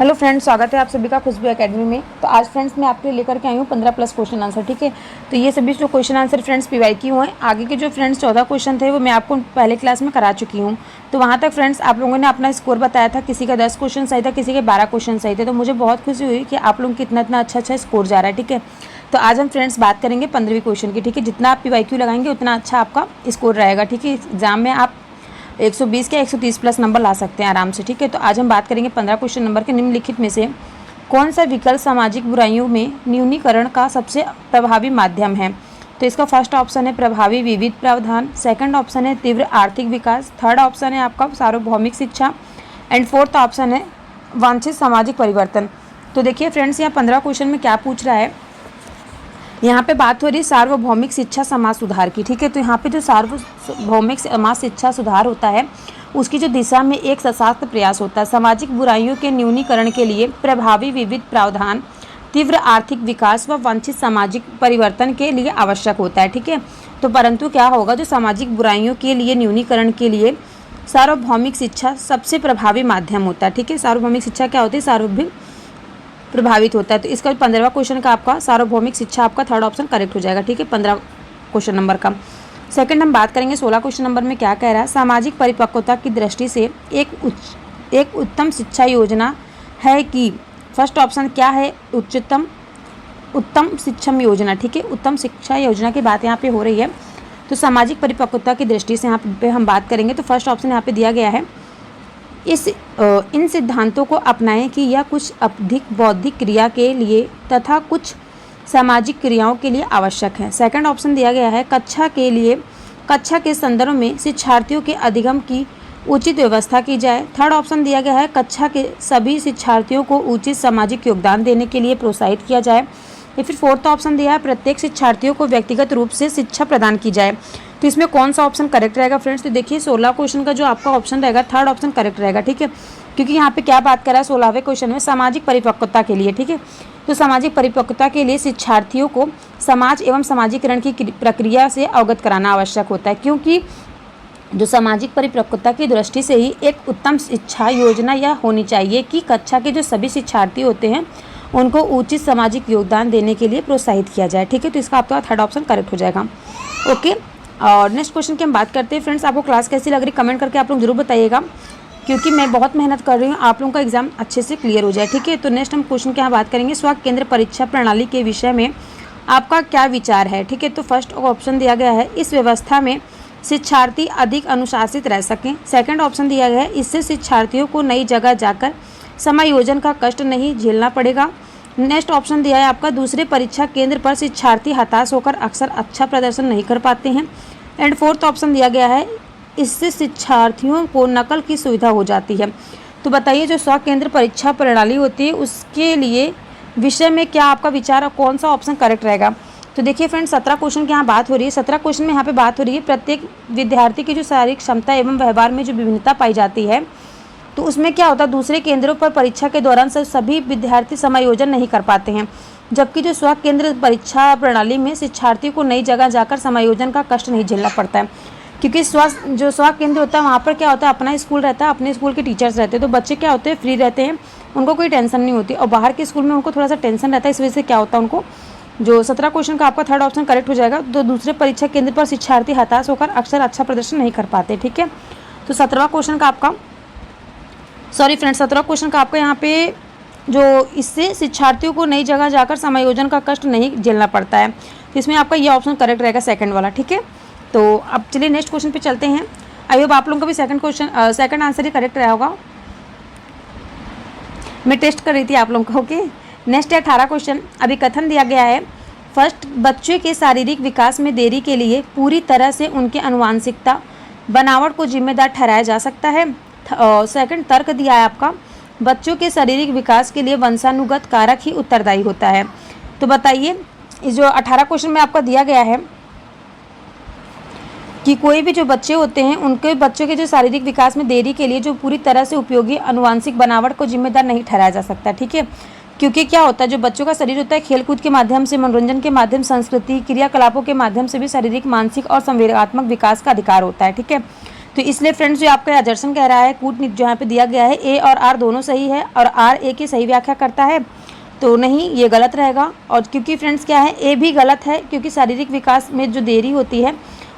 Hello friends, स्वागत है आप सभी का खुशबू एकेडमी में। तो आज फ्रेंड्स मैं आपके लिए लेकर के आई हूँ 15 प्लस क्वेश्चन आंसर। ठीक है, तो ये सभी जो क्वेश्चन आंसर फ्रेंड्स पीवाईक्यू हैं। आगे के जो फ्रेंड्स 14 क्वेश्चन थे वो मैं आपको पहले क्लास में करा चुकी हूँ। तो वहाँ तक फ्रेंड्स आप लोगों ने अपना स्कोर बताया था, किसी का 10 क्वेश्चन सही था, किसी के 12 क्वेश्चन सही थे। तो मुझे बहुत खुशी हुई कि आप लोगों की इतना अच्छा स्कोर जा रहा है। ठीक है, तो आज हम फ्रेंड्स बात करेंगे 15वीं क्वेश्चन की। ठीक है, जितना आप पीवाईक्यू लगाएंगे उतना अच्छा आपका स्कोर रहेगा। ठीक है, एग्जाम में आप 120 के 130 प्लस नंबर ला सकते हैं आराम से। ठीक है, तो आज हम बात करेंगे 15 क्वेश्चन नंबर के। निम्नलिखित में से कौन सा विकल्प सामाजिक बुराइयों में न्यूनीकरण का सबसे प्रभावी माध्यम है? तो इसका फर्स्ट ऑप्शन है प्रभावी विविध प्रावधान, सेकंड ऑप्शन है तीव्र आर्थिक विकास, थर्ड ऑप्शन है आपका सार्वभौमिक शिक्षा एंड फोर्थ ऑप्शन है वांछित सामाजिक परिवर्तन। तो देखिए फ्रेंड्स, यहाँ 15 क्वेश्चन में क्या पूछ रहा है। यहाँ पे बात हो रही है सार्वभौमिक शिक्षा समाज सुधार की। ठीक है, तो यहाँ पे जो सार्वभौमिक समाज शिक्षा सुधार होता है उसकी जो दिशा में एक सशक्त प्रयास होता है। सामाजिक बुराइयों के न्यूनीकरण के लिए प्रभावी विविध प्रावधान, तीव्र आर्थिक विकास व वांछित सामाजिक परिवर्तन के लिए आवश्यक होता है। ठीक है, तो परंतु क्या होगा, जो सामाजिक बुराइयों के लिए न्यूनीकरण के लिए सार्वभौमिक शिक्षा सबसे प्रभावी माध्यम होता है। ठीक है, सार्वभौमिक शिक्षा क्या होती है, सार्वभौमिक प्रभावित होता है। तो इसका 15वां क्वेश्चन का आपका सार्वभौमिक शिक्षा आपका थर्ड ऑप्शन करेक्ट हो जाएगा। ठीक है, 15 क्वेश्चन नंबर का। सेकंड हम बात करेंगे 16 क्वेश्चन नंबर में क्या कह रहा है। सामाजिक परिपक्वता की दृष्टि से एक उत्तम शिक्षा योजना है कि फर्स्ट ऑप्शन क्या है, उत्तम शिक्षम योजना। ठीक है, उत्तम शिक्षा योजना की बात यहाँ पे हो रही है। तो सामाजिक परिपक्वता की दृष्टि से यहाँ पे हम बात करेंगे तो फर्स्ट ऑप्शन यहाँ पे दिया गया है, इन सिद्धांतों को अपनाएं कि यह कुछ अधिक बौद्धिक क्रिया के लिए तथा कुछ सामाजिक क्रियाओं के लिए आवश्यक है। सेकंड ऑप्शन दिया गया है, कक्षा के संदर्भ में शिक्षार्थियों के अधिगम की उचित व्यवस्था की जाए। थर्ड ऑप्शन दिया गया है, कक्षा के सभी शिक्षार्थियों को उचित सामाजिक योगदान देने के लिए प्रोत्साहित किया जाए। या फिर फोर्थ ऑप्शन दिया है, प्रत्येक शिक्षार्थियों को व्यक्तिगत रूप से शिक्षा प्रदान की जाए। तो इसमें कौन सा ऑप्शन करेक्ट रहेगा फ्रेंड्स? तो देखिए 16 क्वेश्चन का जो आपका ऑप्शन रहेगा थर्ड ऑप्शन करेक्ट रहेगा। ठीक है, क्योंकि यहाँ पे क्या बात कर रहा है 16वें क्वेश्चन में सामाजिक परिपक्वता के लिए। ठीक है, तो सामाजिक परिपक्वता के लिए शिक्षार्थियों को समाज एवं समाजीकरण की प्रक्रिया से अवगत कराना आवश्यक होता है, क्योंकि जो सामाजिक परिपक्वता की दृष्टि से ही एक उत्तम शिक्षा योजना यह होनी चाहिए कि कक्षा के जो सभी शिक्षार्थी होते हैं उनको उचित सामाजिक योगदान देने के लिए प्रोत्साहित किया जाए। ठीक है, तो इसका आपका थर्ड ऑप्शन करेक्ट हो जाएगा। ओके, और नेक्स्ट क्वेश्चन की हम बात करते हैं। फ्रेंड्स, आपको क्लास कैसी लग रही कमेंट करके आप लोग जरूर बताइएगा, क्योंकि मैं बहुत मेहनत कर रही हूँ आप लोगों का एग्जाम अच्छे से क्लियर हो जाए। ठीक है, तो नेक्स्ट हम क्वेश्चन के यहाँ बात करेंगे स्व केंद्र परीक्षा प्रणाली के विषय में आपका क्या विचार है। ठीक है, तो फर्स्ट ऑप्शन दिया गया है, इस व्यवस्था में शिक्षार्थी अधिक अनुशासित रह सकें। सेकंड ऑप्शन दिया गया है, इससे शिक्षार्थियों को नई जगह जाकर समायोजन का कष्ट नहीं झेलना पड़ेगा। नेक्स्ट ऑप्शन दिया है आपका, दूसरे परीक्षा केंद्र पर शिक्षार्थी हताश होकर अक्सर अच्छा प्रदर्शन नहीं कर पाते हैं। एंड फोर्थ ऑप्शन दिया गया है, इससे शिक्षार्थियों को नकल की सुविधा हो जाती है। तो बताइए, जो स्व केंद्र परीक्षा प्रणाली होती है उसके लिए विषय में क्या आपका विचार और कौन सा ऑप्शन करेक्ट रहेगा? तो देखिए फ्रेंड्स, 17 क्वेश्चन की यहाँ बात हो रही है। 17 क्वेश्चन में यहाँ पे बात हो रही है प्रत्येक विद्यार्थी की जो शारीरिक क्षमता एवं व्यवहार में जो विभिन्नता पाई जाती है, तो उसमें क्या होता है, दूसरे केंद्रों पर परीक्षा के दौरान सभी विद्यार्थी समायोजन नहीं कर पाते हैं, जबकि जो स्व केंद्र परीक्षा प्रणाली में शिक्षार्थियों को नई जगह जाकर समायोजन का कष्ट नहीं झेलना पड़ता है। क्योंकि जो स्व केंद्र होता है वहाँ पर क्या होता है, अपना स्कूल रहता है, अपने स्कूल के टीचर्स रहते हैं, तो बच्चे क्या होते हैं, फ्री रहते हैं, उनको कोई टेंशन नहीं होती। और बाहर के स्कूल में उनको थोड़ा सा टेंशन रहता है, इस वजह से क्या होता है उनको, जो 17 क्वेश्चन का आपका थर्ड ऑप्शन करेक्ट हो जाएगा। तो दूसरे परीक्षा केंद्र पर शिक्षार्थी हताश होकर अक्सर अच्छा प्रदर्शन नहीं कर पाते। ठीक है, तो 17वां क्वेश्चन का आपका 17 क्वेश्चन का आपका यहाँ पे जो इससे शिक्षार्थियों को नई जगह जाकर समायोजन का कष्ट नहीं झेलना पड़ता है, तो इसमें आपका ये ऑप्शन करेक्ट रहेगा सेकंड वाला। ठीक है, तो अब चलिए नेक्स्ट क्वेश्चन पे चलते हैं। आई होप आप लोगों का भी सेकंड आंसर ही करेक्ट रहा होगा। मैं टेस्ट कर रही थी आप लोगों को। ओके, नेक्स्ट है 18 क्वेश्चन। अभी कथन दिया गया है, फर्स्ट, बच्चे के शारीरिक विकास में देरी के लिए पूरी तरह से उनके आनुवंशिकता बनावट को जिम्मेदार ठहराया जा सकता है। सेकंड, तर्क दिया है आपका, बच्चों के शारीरिक विकास के लिए वंशानुगत कारक ही उत्तरदायी होता है। तो बताइए, इस जो 18 क्वेश्चन में आपका दिया गया है कि कोई भी जो बच्चे होते हैं उनके बच्चों के जो शारीरिक विकास में देरी के लिए जो पूरी तरह से उपयोगी आनुवंशिक बनावट को जिम्मेदार नहीं ठहराया जा सकता। ठीक है, क्योंकि क्या होता है, जो बच्चों का शरीर होता है खेलकूद के माध्यम से, मनोरंजन के माध्यम, संस्कृति क्रियाकलापों के माध्यम से भी शारीरिक, मानसिक और संवेदनात्मक विकास का अधिकार होता है। ठीक है, तो इसलिए फ्रेंड्स जो आपका अजर्सन कह रहा है, कूटनीति जो यहाँ पे दिया गया है ए और आर दोनों सही है और आर ए की सही व्याख्या करता है, तो नहीं, ये गलत रहेगा। और क्योंकि फ्रेंड्स क्या है, ए भी गलत है क्योंकि शारीरिक विकास में जो देरी होती है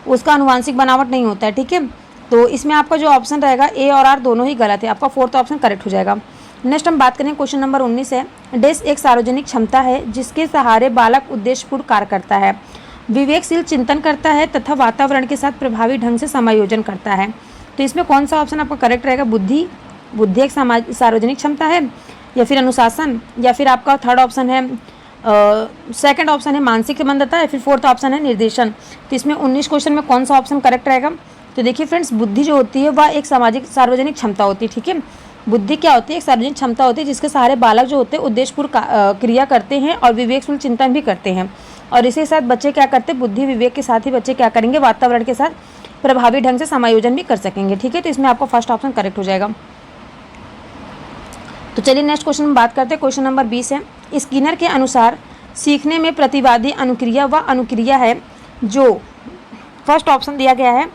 उसका आनुवांशिक बनावट नहीं होता है, ठीक है। तो इसमें आपका जो ऑप्शन रहेगा ए और आर दोनों ही गलत है, आपका फोर्थ ऑप्शन करेक्ट हो जाएगा। नेक्स्ट हम बात करें क्वेश्चन नंबर 19 है। डेस एक सार्वजनिक क्षमता है जिसके सहारे बालक उद्देश्यपूर्ण कार्य करता है, विवेकशील चिंतन करता है तथा वातावरण के साथ प्रभावी ढंग से समायोजन करता है। तो इसमें कौन सा ऑप्शन आपका करेक्ट रहेगा? बुद्धि, बुद्धि एक सार्वजनिक क्षमता है, या फिर अनुशासन, या फिर आपका थर्ड ऑप्शन है सेकंड ऑप्शन है मानसिक संबंधता, या फिर फोर्थ ऑप्शन है निर्देशन। तो इसमें 19 क्वेश्चन में कौन सा ऑप्शन करेक्ट रहेगा? तो देखिए फ्रेंड्स, बुद्धि जो होती है वह एक सार्वजनिक क्षमता होती है, ठीक है। बुद्धि क्या होती है? एक सार्वजनिक क्षमता होती है जिसके सहारे बालक जो होते हैं उद्देश्यपूर्ण क्रिया करते हैं और विवेकपूर्ण चिंतन भी करते हैं। और इसी के साथ बच्चे क्या करते हैं? बुद्धि विवेक के साथ ही बच्चे क्या करेंगे? वातावरण के साथ प्रभावी ढंग से समायोजन भी कर सकेंगे, ठीक है। तो इसमें आपका फर्स्ट ऑप्शन करेक्ट हो जाएगा। तो चलिए नेक्स्ट क्वेश्चन में बात करते हैं। क्वेश्चन नंबर 20 है। स्किनर के अनुसार सीखने में प्रतिवादी अनुक्रिया वह अनुक्रिया है जो, फर्स्ट ऑप्शन दिया गया है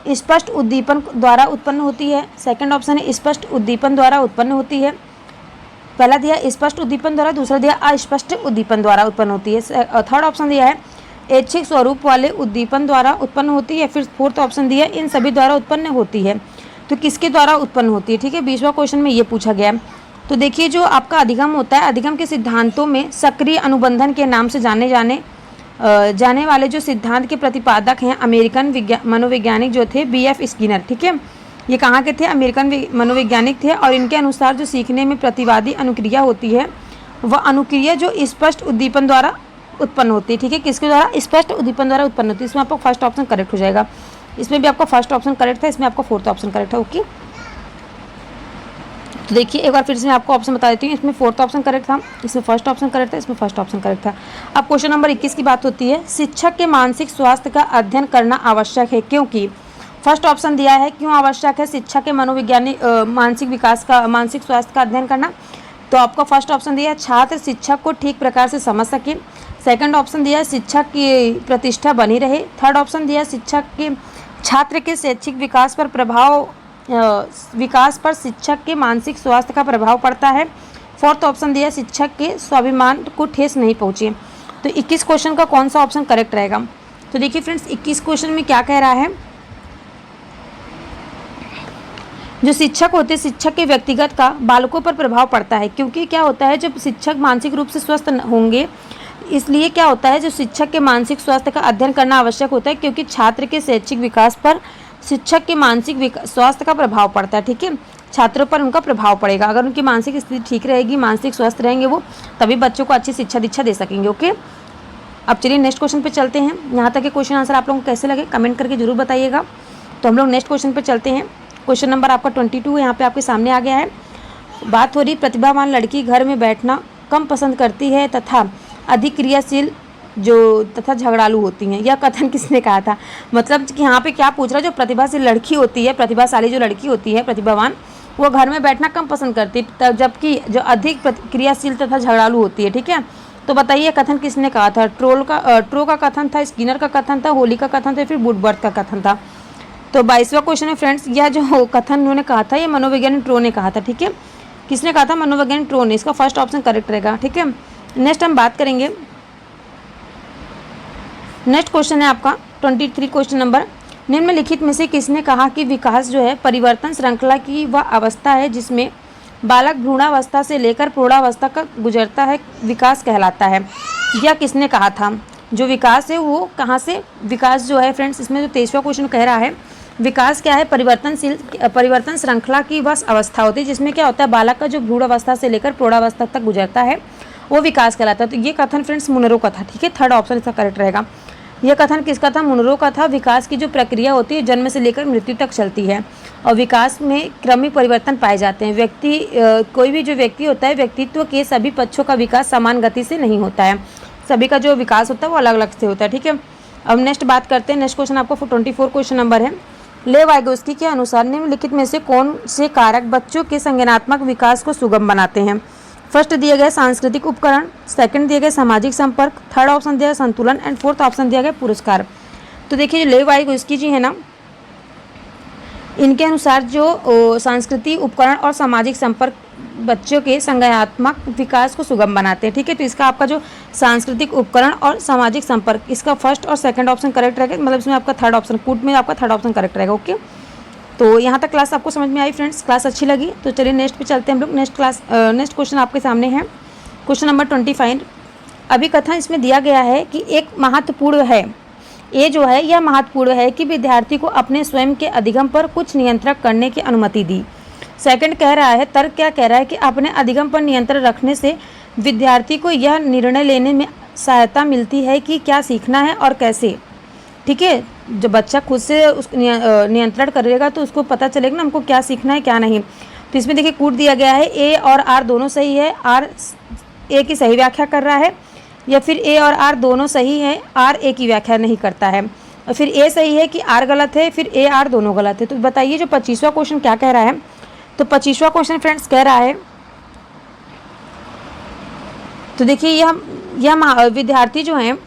स्पष्ट उद्दीपन द्वारा उत्पन्न होती है, सेकंड ऑप्शन है स्पष्ट उद्दीपन द्वारा उत्पन्न होती है, पहला दिया स्पष्ट उद्दीपन द्वारा, दूसरा दिया अस्पष्ट उद्दीपन द्वारा उत्पन्न होती है, थर्ड ऑप्शन दिया है ऐच्छिक स्वरूप वाले उद्दीपन द्वारा उत्पन्न होती है, फिर फोर्थ ऑप्शन दिया इन सभी द्वारा उत्पन्न होती है। तो किसके द्वारा उत्पन्न होती है, ठीक है। 20वां क्वेश्चन में ये पूछा गया है। तो देखिए जो आपका अधिगम होता है, अधिगम के सिद्धांतों में सक्रिय अनुबंधन के नाम से जाने वाले जो सिद्धांत के प्रतिपादक हैं अमेरिकन मनोवैज्ञानिक जो थे BF स्किनर, ठीक है। ये कहाँ के थे? अमेरिकन मनोवैज्ञानिक थे। और इनके अनुसार जो सीखने में प्रतिवादी अनुक्रिया होती है वह अनुक्रिया जो स्पष्ट उद्दीपन द्वारा उत्पन्न होती है, ठीक है। किसके द्वारा? स्पष्ट उद्दीपन द्वारा उत्पन्न होती है। इसमें आपका फर्स्ट ऑप्शन करेक्ट हो जाएगा। इसमें भी आपका फर्स्ट ऑप्शन करेक्ट था, इसमें आपका फोर्थ ऑप्शन करेक्ट है, ओके। तो देखिए एक बार फिर से मैं आपको ऑप्शन बता देती हूँ। इसमें फोर्थ ऑप्शन करेक्ट था, इसमें फर्स्ट ऑप्शन करेक्ट था, इसमें फर्स्ट ऑप्शन करेक्ट था। अब क्वेश्चन नंबर 21 की बात होती है। शिक्षक के मानसिक स्वास्थ्य का अध्ययन करना आवश्यक है क्योंकि, फर्स्ट ऑप्शन दिया है क्यों आवश्यक है शिक्षक के मनोवैज्ञानिक मानसिक स्वास्थ्य का अध्ययन करना। तो आपका फर्स्ट ऑप्शन दिया है छात्र शिक्षक को ठीक प्रकार से समझ सके, सेकंड ऑप्शन दिया है शिक्षक की प्रतिष्ठा बनी रहे, थर्ड ऑप्शन दिया शिक्षक के छात्र के शैक्षिक विकास पर शिक्षक के मानसिक स्वास्थ्य का प्रभाव पड़ता है, फोर्थ ऑप्शन दिया शिक्षक के स्वाभिमान को ठेस नहीं पहुँचे। तो 21 क्वेश्चन का कौन सा ऑप्शन करेक्ट रहेगा? तो देखिए फ्रेंड्स 21 क्वेश्चन में क्या कह रहा है, जो शिक्षक होते हैं शिक्षक के व्यक्तिगत का बालकों पर प्रभाव पड़ता है, क्योंकि क्या होता है जब शिक्षक मानसिक रूप से स्वस्थ होंगे, इसलिए क्या होता है जो शिक्षक के मानसिक स्वास्थ्य का अध्ययन करना आवश्यक होता है, क्योंकि छात्र के शैक्षिक विकास पर शिक्षक के मानसिक स्वास्थ्य का प्रभाव पड़ता है, ठीक है। छात्रों पर उनका प्रभाव पड़ेगा, अगर उनकी मानसिक स्थिति ठीक रहेगी, मानसिक स्वस्थ रहेंगे वो, तभी बच्चों को अच्छी शिक्षा दीक्षा दे सकेंगे, ओके। अब चलिए नेक्स्ट क्वेश्चन पे चलते हैं। यहाँ तक के क्वेश्चन आंसर आप लोगों को कैसे लगे कमेंट करके जरूर बताइएगा। तो हम लोग नेक्स्ट क्वेश्चन पे चलते हैं। क्वेश्चन नंबर आपका 22 यहाँ पे आपके सामने आ गया है। बात हो रही प्रतिभावान लड़की घर में बैठना कम पसंद करती है तथा अधिक क्रियाशील तथा झगड़ालू होती हैं। यह कथन किसने कहा था? मतलब कि यहाँ पे क्या पूछ रहा है, जो प्रतिभाशील लड़की होती है, प्रतिभाशाली जो लड़की होती है, प्रतिभावान, वो घर में बैठना कम पसंद करती है, जबकि जो अधिक क्रियाशील तथा झगड़ालू होती है, ठीक है। तो बताइए कथन किसने कहा था? ट्रो का कथन था, स्किनर का कथन था, होली का कथन था, फिर वुडवर्थ का कथन था। तो 22वां क्वेश्चन है फ्रेंड्स, यह जो कथन उन्होंने कहा था ये मनोवैज्ञानिक ट्रो ने कहा था, ठीक है। किसने कहा था? मनोवैज्ञानिक ट्रो ने। इसका फर्स्ट ऑप्शन करेक्ट रहेगा, ठीक है। नेक्स्ट हम बात करेंगे, नेक्स्ट क्वेश्चन है आपका 23 क्वेश्चन नंबर। निम्नलिखित में से किसने कहा कि विकास जो है परिवर्तन श्रृंखला की वह अवस्था है जिसमें बालक भ्रूणावस्था से लेकर प्रौढ़ावस्था का गुजरता है, विकास कहलाता है? यह किसने कहा था? जो विकास है वो कहाँ से, विकास जो है फ्रेंड्स इसमें जो 23वां क्वेश्चन कह रहा है, विकास क्या है? परिवर्तन श्रृंखला की वह अवस्था होती है जिसमें क्या होता है, बालक का जो भ्रूणावस्था से लेकर प्रौढ़ावस्था तक गुजरता है वो विकास कहलाता है। तो ये कथन फ्रेंड्स मुनरो का था, ठीक है। थर्ड ऑप्शन इसका करेक्ट रहेगा। यह कथन किसका था? मुनरो का था। विकास की जो प्रक्रिया होती है जन्म से लेकर मृत्यु तक चलती है और विकास में क्रमिक परिवर्तन पाए जाते हैं। कोई भी जो व्यक्ति होता है, व्यक्तित्व के सभी पक्षों का विकास समान गति से नहीं होता है, सभी का जो विकास होता है वो अलग अलग से होता है, ठीक है। अब नेक्स्ट बात करते हैं। नेक्स्ट क्वेश्चन आपको 24 क्वेश्चन नंबर है। लेव वाइगोस्की के अनुसार निम्नलिखित में से कौन से कारक बच्चों के संज्ञानात्मक विकास को सुगम बनाते हैं? फर्स्ट दिए गए सांस्कृतिक उपकरण, सेकंड दिए गए सामाजिक संपर्क, थर्ड ऑप्शन दिया गया संतुलन एंड फोर्थ ऑप्शन दिया गया पुरस्कार। तो देखिए जो लेव वाइगोस्की जी है ना, इनके अनुसार जो सांस्कृतिक उपकरण और सामाजिक संपर्क बच्चों के संज्ञानात्मक विकास को सुगम बनाते हैं। ठीक है, तो इसका आपका जो सांस्कृतिक उपकरण और सामाजिक संपर्क, इसका फर्स्ट और सेकंड ऑप्शन करेक्ट रहेगा, मतलब इसमें आपका थर्ड ऑप्शन, कूट में आपका थर्ड ऑप्शन करेक्ट रहेगा। ओके, तो यहाँ तक क्लास आपको समझ में आई फ्रेंड्स, क्लास अच्छी लगी तो चलिए नेक्स्ट पे चलते हैं हम लोग। नेक्स्ट क्वेश्चन आपके सामने है, क्वेश्चन नंबर 25। अभिकथन इसमें दिया गया है कि एक महत्वपूर्ण है, ये जो है यह महत्वपूर्ण है कि विद्यार्थी को अपने स्वयं के अधिगम पर कुछ नियंत्रण करने की अनुमति दी। सेकंड कह रहा है, तर्क क्या कह रहा है कि अपने अधिगम पर नियंत्रण रखने से विद्यार्थी को यह निर्णय लेने में सहायता मिलती है कि क्या सीखना है और कैसे। ठीक है, जब बच्चा खुद से उस नियंत्रण करेगा तो उसको पता चलेगा ना हमको क्या सीखना है क्या नहीं। तो इसमें देखिए कूट दिया गया है, ए और आर दोनों सही है, आर ए की सही व्याख्या कर रहा है, या फिर ए और आर दोनों सही है, आर ए की व्याख्या नहीं करता है, और फिर ए सही है कि आर गलत है, फिर ए आर दोनों गलत है। तो बताइए जो 25वां क्वेश्चन क्या कह रहा है। तो 25वां क्वेश्चन फ्रेंड्स कह रहा है, तो देखिए यह विद्यार्थी जो हैं,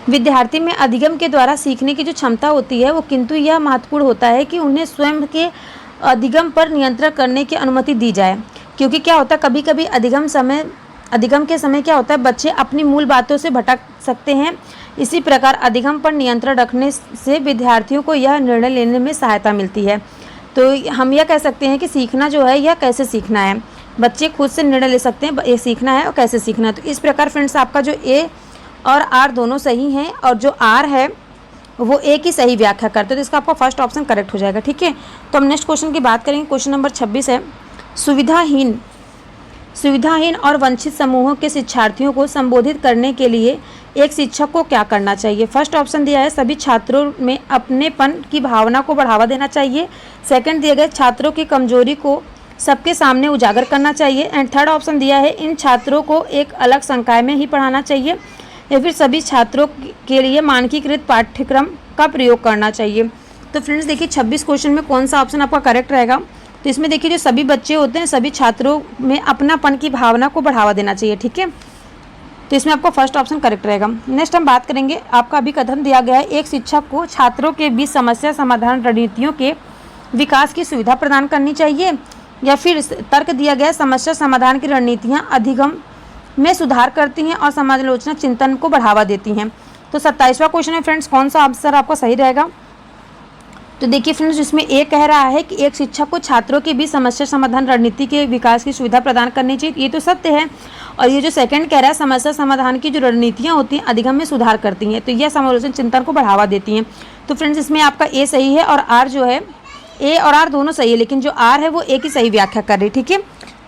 विद्यार्थी में अधिगम के द्वारा सीखने की जो क्षमता होती है वो किंतु यह महत्वपूर्ण होता है कि उन्हें स्वयं के अधिगम पर नियंत्रण करने की अनुमति दी जाए। क्योंकि क्या होता है, कभी कभी अधिगम के समय क्या होता है, बच्चे अपनी मूल बातों से भटक सकते हैं। इसी प्रकार अधिगम पर नियंत्रण रखने से विद्यार्थियों को यह निर्णय लेने में सहायता मिलती है। तो हम यह कह सकते हैं कि सीखना जो है यह कैसे सीखना है, बच्चे खुद से निर्णय ले सकते हैं ये सीखना है और कैसे सीखना है। तो इस प्रकार फ्रेंड्स आपका जो ए और आर दोनों सही हैं और जो आर है वो ए की सही व्याख्या करते हैं, तो इसका आपका फर्स्ट ऑप्शन करेक्ट हो जाएगा। ठीक है, तो हम नेक्स्ट क्वेश्चन की बात करेंगे। क्वेश्चन नंबर 26 है, सुविधाहीन और वंचित समूहों के शिक्षार्थियों को संबोधित करने के लिए एक शिक्षक को क्या करना चाहिए। फर्स्ट ऑप्शन दिया है सभी छात्रों में अपनेपन की भावना को बढ़ावा देना चाहिए। सेकंड दिया गया छात्रों की कमजोरी को सबके सामने उजागर करना चाहिए। एंड थर्ड ऑप्शन दिया है इन छात्रों को एक अलग संकाय में ही पढ़ाना चाहिए, या फिर सभी छात्रों के लिए मानकीकृत पाठ्यक्रम का प्रयोग करना चाहिए। तो फ्रेंड्स देखिए 26 क्वेश्चन में कौन सा ऑप्शन आपका करेक्ट रहेगा। तो इसमें देखिए जो सभी बच्चे होते हैं सभी छात्रों में अपनापन की भावना को बढ़ावा देना चाहिए। ठीक है, तो इसमें आपका फर्स्ट ऑप्शन करेक्ट रहेगा। नेक्स्ट हम बात करेंगे, आपका अभी कथन दिया गया है एक शिक्षक को छात्रों के बीच समस्या समाधान रणनीतियों के विकास की सुविधा प्रदान करनी चाहिए, या फिर तर्क दिया गया समस्या समाधान की रणनीतियाँ अधिगम में सुधार करती हैं और समालोचना चिंतन को बढ़ावा देती हैं। तो 27वां क्वेश्चन में फ्रेंड्स कौन सा आंसर आपका सही रहेगा। तो देखिए फ्रेंड्स इसमें ए कह रहा है कि एक शिक्षक को छात्रों के बीच समस्या समाधान रणनीति के विकास की सुविधा प्रदान करनी चाहिए, ये तो सत्य है। और ये जो सेकंड कह रहा है समस्या समाधान की जो रणनीतियाँ होती हैं अधिगम में सुधार करती हैं, तो यह समालोचना चिंतन को बढ़ावा देती हैं। तो फ्रेंड्स इसमें आपका ए सही है और आर जो है, ए और आर दोनों सही है, लेकिन जो आर है वो ए की सही व्याख्या कर रही है। ठीक है,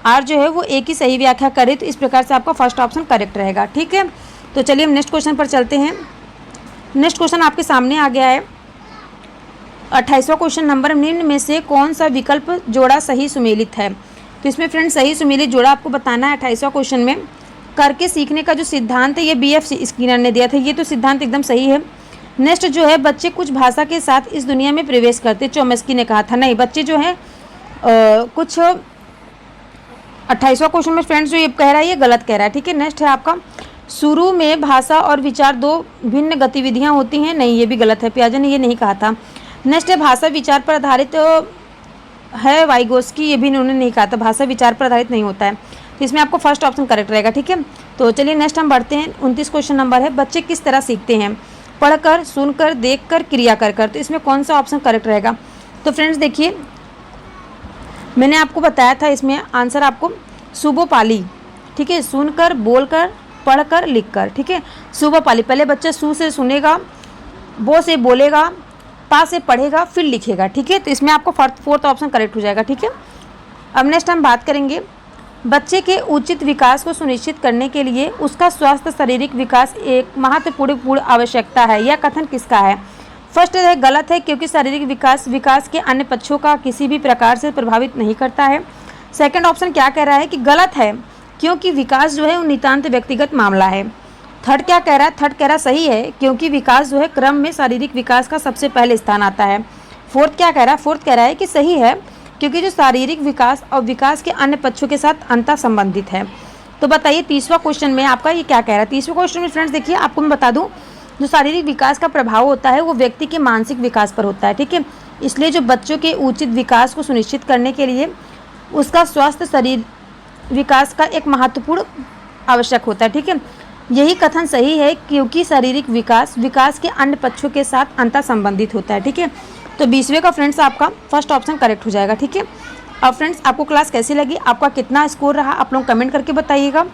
आर जो है वो ए की सही व्याख्या करे, तो इस प्रकार से आपका फर्स्ट ऑप्शन करेक्ट रहेगा। ठीक है, तो चलिए हम नेक्स्ट क्वेश्चन पर चलते हैं। नेक्स्ट क्वेश्चन आपके सामने आ गया है 28वां क्वेश्चन नंबर, निम्न में से कौन सा विकल्प जोड़ा सही सुमेलित है। तो इसमें फ्रेंड्स सही सुमेलित जोड़ा आपको बताना है 28वां क्वेश्चन में। करके सीखने का जो सिद्धांत है ये BF स्किनर ने दिया था, ये तो सिद्धांत एकदम सही है। नेक्स्ट जो है बच्चे कुछ भाषा के साथ इस दुनिया में प्रवेश करते, चोम्स्की ने कहा था। नहीं, बच्चे जो है कुछ 28वां क्वेश्चन में फ्रेंड्स जो ये कह रहा है ये गलत कह रहा है। ठीक है, नेक्स्ट है आपका शुरू में भाषा और विचार दो भिन्न गतिविधियां होती हैं, नहीं ये भी गलत है, पियाजे ने ये नहीं कहा था। नेक्स्ट है भाषा विचार पर आधारित है, वाइगोस्की ये भी उन्होंने नहीं कहा था, भाषा विचार पर आधारित नहीं होता है। तो इसमें आपको फर्स्ट ऑप्शन करेक्ट रहेगा। ठीक है, तो चलिए नेक्स्ट हम बढ़ते हैं। 29 क्वेश्चन नंबर है, बच्चे किस तरह सीखते हैं, पढ़कर, सुनकर, देखकर, क्रिया कर कर। तो इसमें कौन सा ऑप्शन करेक्ट रहेगा। तो फ्रेंड्स देखिए मैंने आपको बताया था इसमें आंसर आपको सुबोपाली। ठीक है, सुनकर, बोलकर, पढ़कर, लिखकर। ठीक है, सुबोपाली, पहले बच्चा सु से सुनेगा, बो से बोलेगा, पा से पढ़ेगा, फिर लिखेगा। ठीक है, तो इसमें आपको फोर्थ ऑप्शन करेक्ट हो जाएगा। ठीक है, अब नेक्स्ट हम बात करेंगे बच्चे के उचित विकास को सुनिश्चित करने के लिए उसका स्वस्थ शारीरिक विकास एक महत्वपूर्ण आवश्यकता है, यह कथन किसका है। फर्स्ट है गलत है, क्योंकि शारीरिक विकास के अन्य पक्षों का किसी भी प्रकार से प्रभावित नहीं करता है। सेकंड ऑप्शन क्या कह रहा है कि गलत है, क्योंकि विकास जो है वो नितांत व्यक्तिगत मामला है। थर्ड क्या कह रहा है, थर्ड कह रहा सही है, क्योंकि विकास जो है क्रम में शारीरिक विकास का सबसे पहले स्थान आता है। फोर्थ क्या कह रहा है, फोर्थ कह रहा है कि सही है, क्योंकि जो शारीरिक विकास और विकास के अन्य पक्षों के साथ अंतर संबंधित है। तो बताइए 30वां क्वेश्चन में आपका ये क्या कह रहा है। 30वें क्वेश्चन में फ्रेंड्स देखिए आपको मैं बता दूं, जो शारीरिक विकास का प्रभाव होता है वो व्यक्ति के मानसिक विकास पर होता है। ठीक है, इसलिए जो बच्चों के उचित विकास को सुनिश्चित करने के लिए उसका स्वस्थ शरीर विकास का एक महत्वपूर्ण आवश्यक होता है। ठीक है, यही कथन सही है क्योंकि शारीरिक विकास विकास के अन्य पक्षों के साथ अंतर संबंधित होता है। ठीक है, तो 20वें का फ्रेंड्स आपका फर्स्ट ऑप्शन करेक्ट हो जाएगा। ठीक है, अब फ्रेंड्स आपको क्लास कैसी लगी, आपका कितना स्कोर रहा, आप लोग कमेंट करके बताइएगा।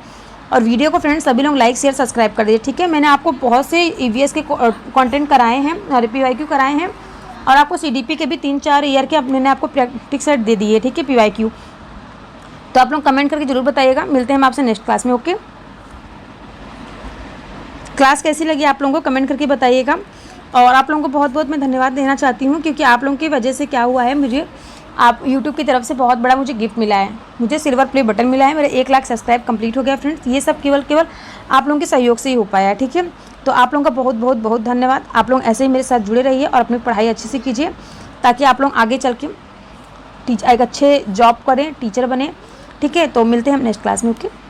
और वीडियो को फ्रेंड्स सभी लोग लाइक शेयर सब्सक्राइब कर दीजिए। ठीक है, मैंने आपको बहुत से ईवीएस के कंटेंट कराए हैं और पीवाईक्यू कराए हैं और आपको सीडीपी के भी 3-4 ईयर के मैंने आपको प्रैक्टिस सेट दे दिए। ठीक है, पीवाईक्यू, तो आप लोग कमेंट करके जरूर बताइएगा। मिलते हैं हम आपसे नेक्स्ट क्लास में। ओके, क्लास कैसी लगी आप लोगों को कमेंट करके बताइएगा। और आप लोगों को बहुत बहुत मैं धन्यवाद देना चाहती हूँ क्योंकि आप लोगों की वजह से क्या हुआ है, मुझे आप यूट्यूब की तरफ से बहुत बड़ा मुझे गिफ्ट मिला है, मुझे सिल्वर प्ले बटन मिला है, मेरे 1 लाख सब्सक्राइब कंप्लीट हो गया फ्रेंड्स। ये सब केवल आप लोगों के सहयोग से ही हो पाया है। ठीक है, तो आप लोगों का बहुत बहुत बहुत धन्यवाद। आप लोग ऐसे ही मेरे साथ जुड़े रहिए और अपनी पढ़ाई अच्छे से कीजिए ताकि आप लोग आगे चल के एक अच्छे जॉब करें, टीचर बने। ठीक है, तो मिलते हैं हम नेक्स्ट क्लास में। ओके।